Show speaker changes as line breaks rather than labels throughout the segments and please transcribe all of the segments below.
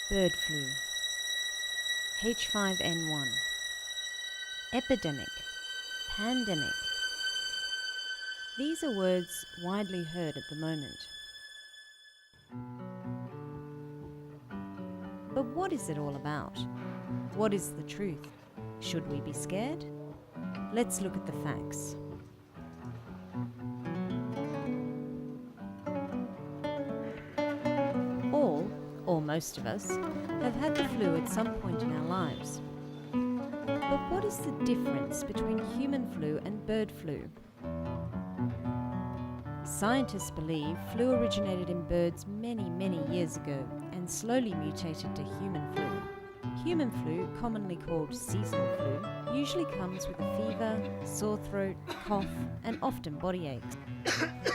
Bird flu, H5N1, epidemic, pandemic. These are words widely heard at the moment. But what is it all about? What is the truth? Should we be scared? Let's look at the facts. All, or most of us, have had the flu at some point in our lives. But what is the difference between human flu and bird flu? Scientists believe flu originated in birds many years ago and slowly mutated to human flu. Human flu, commonly called seasonal flu, usually comes with a fever, sore throat, cough, and often body aches.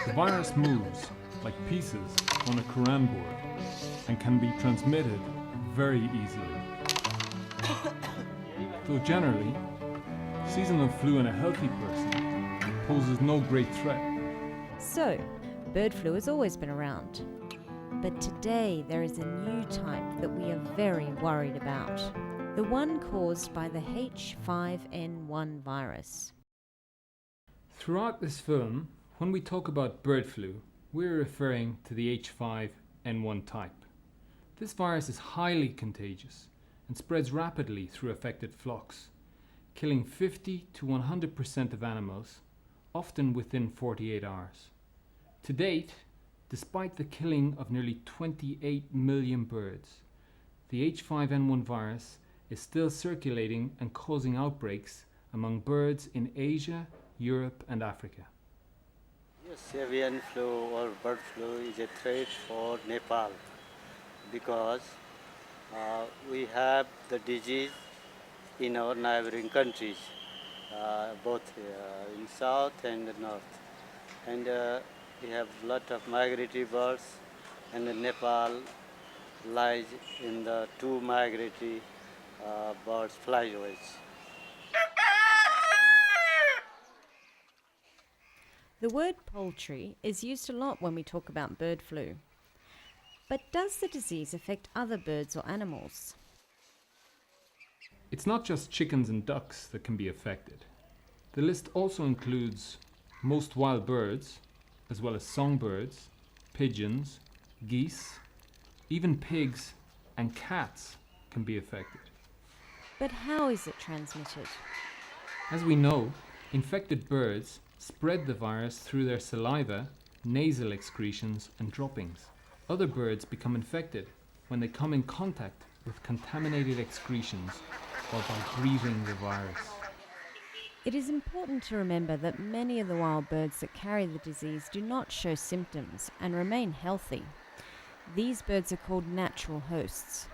The virus moves like pieces on a Quran board and can be transmitted very easily. Though generally, seasonal flu in a healthy person poses no great threat.
So, bird flu has always been around. But today there is a new type that we are very worried about. The one caused by the H5N1 virus.
Throughout this film, when we talk about bird flu, we're referring to the H5N1 type. This virus is highly contagious and spreads rapidly through affected flocks, killing 50 to 100% of animals, often within 48 hours. To date, despite the killing of nearly 28 million birds, the H5N1 virus is still circulating and causing outbreaks among birds in Asia, Europe and Africa.
Yes, avian flu or bird flu is a threat for Nepal because we have the disease in our neighboring countries, both in south and the north. And we have a lot of migratory birds, and Nepal lies in the two migratory birds flyways.
The word poultry is used a lot when we talk about bird flu. But does the disease affect other birds or animals?
It's not just chickens and ducks that can be affected. The list also includes most wild birds, as well as songbirds, pigeons, geese, even pigs and cats can be affected.
But how is it transmitted?
As we know, infected birds spread the virus through their saliva, nasal excretions and droppings. Other birds become infected when they come in contact with contaminated excretions or by breathing the virus.
It is important to remember that many of the wild birds that carry the disease do not show symptoms and remain healthy. These birds are called natural hosts.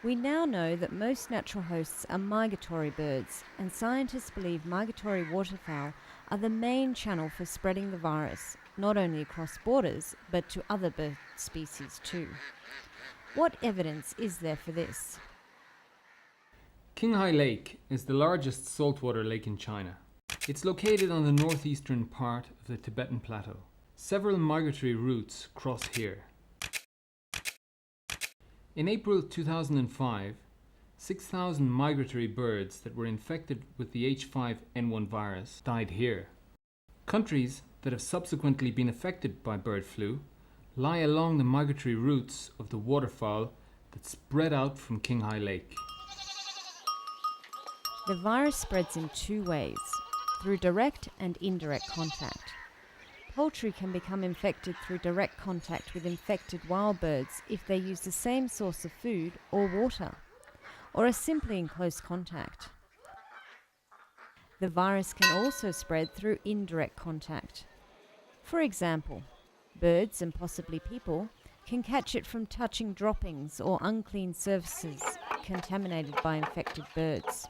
We now know that most natural hosts are migratory birds, and scientists believe migratory waterfowl are the main channel for spreading the virus, not only across borders, but to other bird species too. What evidence is there for this?
Qinghai Lake is the largest saltwater lake in China. It's located on the northeastern part of the Tibetan Plateau. Several migratory routes cross here. In April 2005, 6,000 migratory birds that were infected with the H5N1 virus died here. Countries that have subsequently been affected by bird flu lie along the migratory routes of the waterfowl that spread out from Qinghai Lake.
The virus spreads in two ways, through direct and indirect contact. Poultry can become infected through direct contact with infected wild birds if they use the same source of food or water, or are simply in close contact. The virus can also spread through indirect contact. For example, birds and possibly people can catch it from touching droppings or unclean surfaces contaminated by infected birds.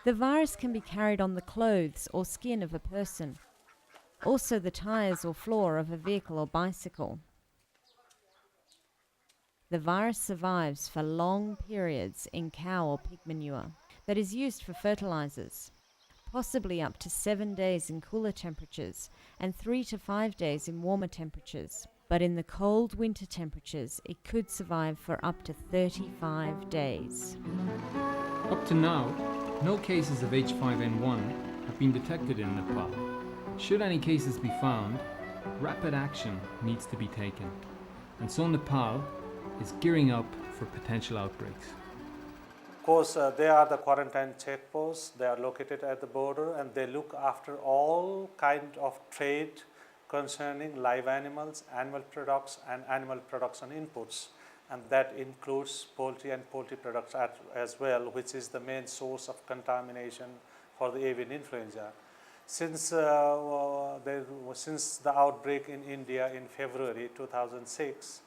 The virus can be carried on the clothes or skin of a person, also the tires or floor of a vehicle or bicycle. The virus survives for long periods in cow or pig manure that is used for fertilizers, possibly up to 7 days in cooler temperatures and 3 to 5 days in warmer temperatures, but in the cold winter temperatures, it could survive for up to 35 days.
Up to now, no cases of H5N1 have been detected in Nepal. Should any cases be found, rapid action needs to be taken, and so Nepal is gearing up for potential outbreaks.
Of course, they are the quarantine checkposts. They are located at the border, and they look after all kind of trade concerning live animals, animal products, and animal production inputs. And that includes poultry and poultry products as well, which is the main source of contamination for the avian influenza. Since the outbreak in India in February 2006,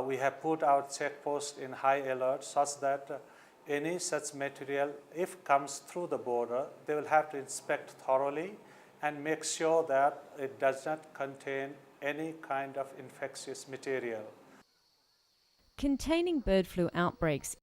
we have put our checkposts in high alert such that any such material, if comes through the border, they will have to inspect thoroughly and make sure that it does not contain any kind of infectious material.
Containing bird flu outbreaks